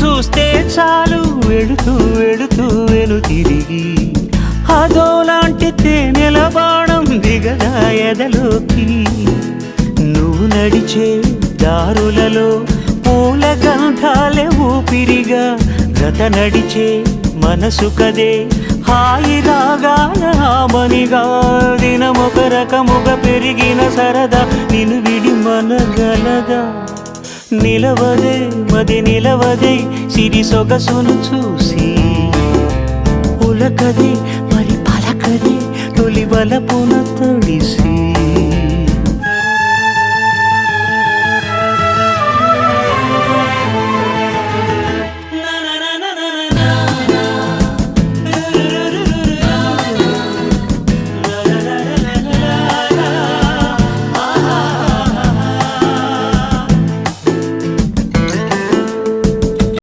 చూస్తే చాలు వెళుతూ వెళుతూ వెను తిరిగి అదోలాంటి తేనెల బాణం దిగదా ఎదలోకి నువ్వు నడిచే దారులలో పూల గంధాలే ఊపిరిగా గత నడిచే మనసు కదే హాయి రాగాల హామనిగా దినమొక రకముగా పెరిగిన సరదా నిన్ను విడి మనగలదా నిలవదే మది నిలవదే సిరి సొగసును చూసి ఉలకదే మరి పలకదే తొలి వలపున